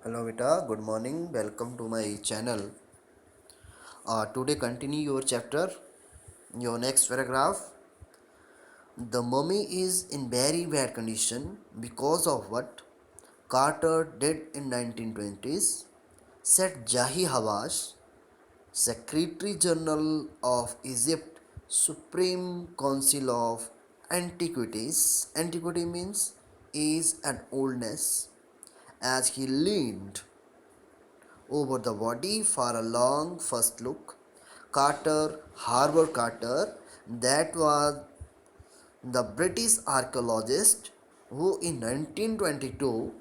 Hello Vita, good morning. Welcome to my channel. Today continue your chapter. Your next paragraph. The mummy is in very bad condition because of what Carter did in 1920s, said Jahi Hawash, Secretary General of Egypt Supreme Council of Antiquities. Antiquity means age and oldness. As he leaned over the body for a long first look. Harvard Carter, that was the British archaeologist who in 1922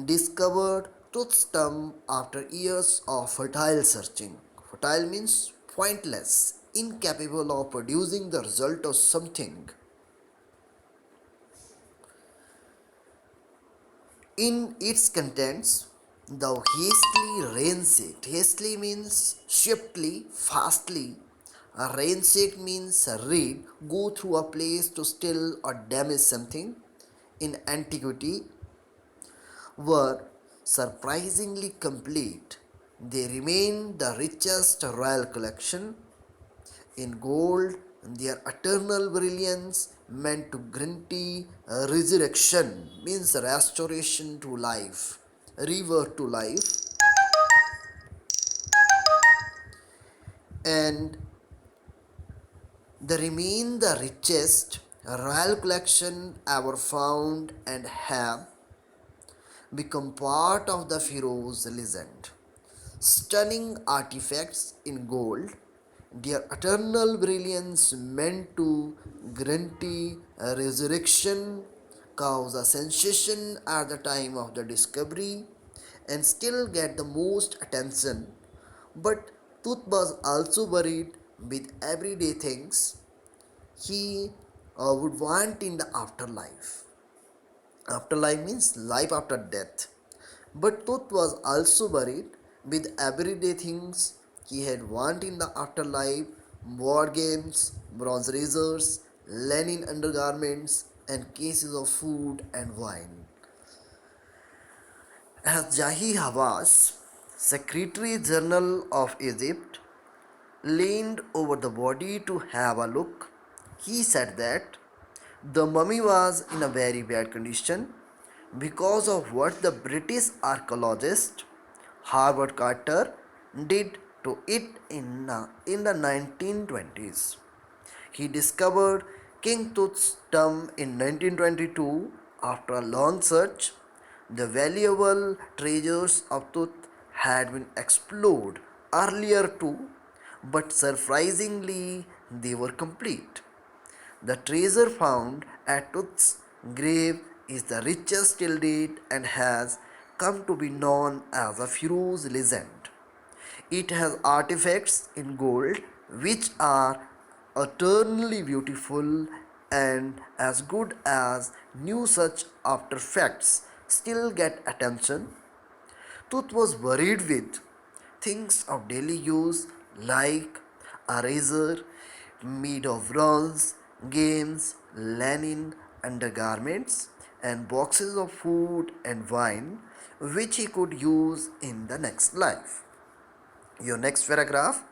discovered Toothstum after years of futile searching. Futile means pointless, incapable of producing the result of something. In its contents, the hastily means swiftly, fastly. A ransack means raid, go through a place to steal or damage something. In antiquity, were surprisingly complete. They remain the richest royal collection in gold, their eternal brilliance meant to guarantee resurrection, means restoration to life, revert to life, and they remain the richest royal collection ever found and have become part of the Pharaoh's legend. Stunning artifacts in gold, their eternal brilliance meant to guarantee a resurrection, cause a sensation at the time of the discovery, and still get the most attention. But Tooth was also buried with everyday things he would want in the afterlife. Afterlife means life after death. But Tooth was also buried with everyday things he had want in the afterlife, board games, bronze razors, linen undergarments, and cases of food and wine. As Jahi Hawass, Secretary General of Egypt, leaned over the body to have a look, he said that the mummy was in a very bad condition because of what the British archaeologist Harvard Carter did to it in the 1920s. He discovered King Tut's tomb in 1922 after a long search. The valuable treasures of Tut had been explored earlier too, but surprisingly they were complete. The treasure found at Tut's grave is the richest till date and has come to be known as a Firoz legend. It has artifacts in gold which are eternally beautiful and as good as new such artifacts still get attention. Tooth was buried with things of daily use like a razor made of bronze, games, linen, undergarments, and boxes of food and wine which he could use in the next life. Your next paragraph.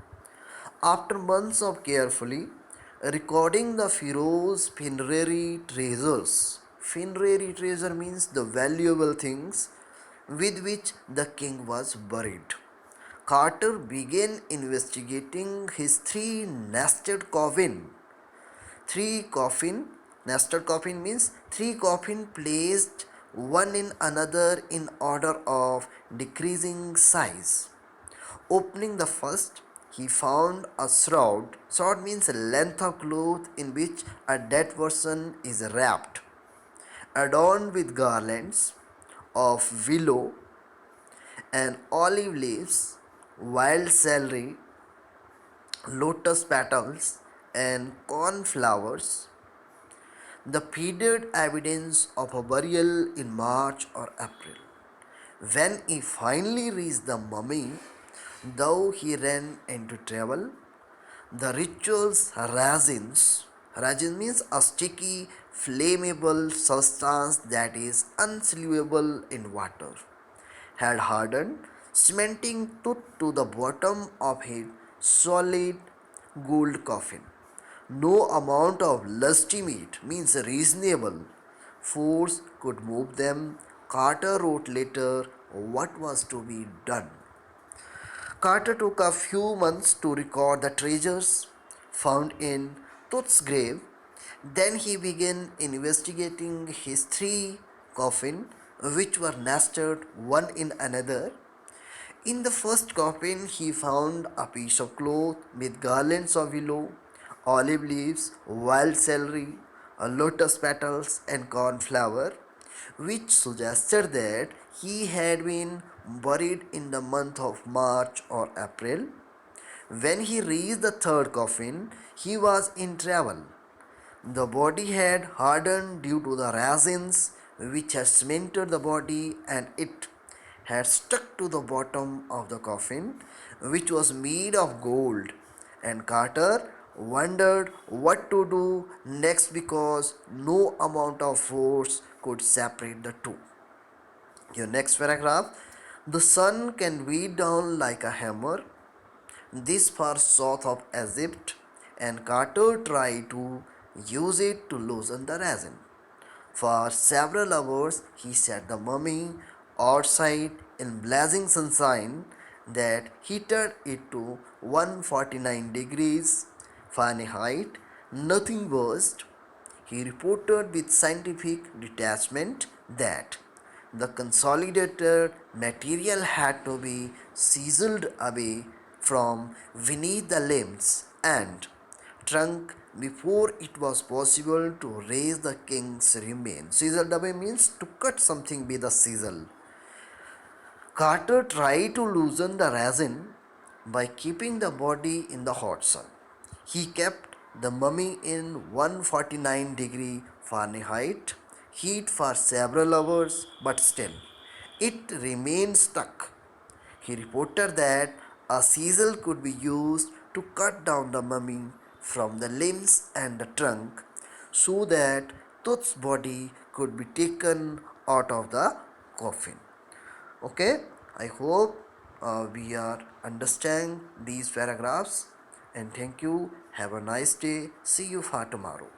After months of carefully recording the Pharaoh's funerary treasures, funerary treasure means the valuable things with which the king was buried. Carter began investigating his three nested coffin. Three coffin, nested coffin means three coffin placed one in another in order of decreasing size. Opening the first, he found a shroud. Shroud means a length of cloth in which a dead person is wrapped, adorned with garlands of willow and olive leaves, wild celery, lotus petals, and cornflowers. The faded evidence of a burial in March or April. When he finally reached the mummy, though he ran into trouble, the ritual's resin means a sticky, flammable substance that is insoluble in water, had hardened, cementing Tut to the bottom of his solid gold coffin. No amount of lusty meat means reasonable force could move them. Carter wrote later what was to be done. Carter took a few months to record the treasures found in Tut's grave. Then he began investigating his three coffins, which were nested one in another. In the first coffin, he found a piece of cloth with garlands of willow, olive leaves, wild celery, lotus petals, and cornflower, which suggested that he had been buried in the month of March or April. When he reached the third coffin, he was in trouble. The body had hardened due to the resins which had cemented the body, and it had stuck to the bottom of the coffin, which was made of gold. And Carter wondered what to do next because no amount of force could separate the two. Your next paragraph: the sun can beat down like a hammer this far south of Egypt, and Carter tried to use it to loosen the resin. For several hours he set the mummy outside in blazing sunshine that heated it to 149 degrees Fahrenheit. Nothing burst. He reported with scientific detachment that the consolidated material had to be sizzled away from beneath the limbs and trunk before it was possible to raise the king's remains. Sizzled away means to cut something with a sizzle. Carter tried to loosen the resin by keeping the body in the hot sun. He kept the mummy in 149 Fahrenheit heat for several hours, but still it remained stuck. He reported that a chisel could be used to cut down the mummy from the limbs and the trunk so that Tut's body could be taken out of the coffin. Okay, I hope we are understand these paragraphs, and thank you. Have a nice day. See you for tomorrow.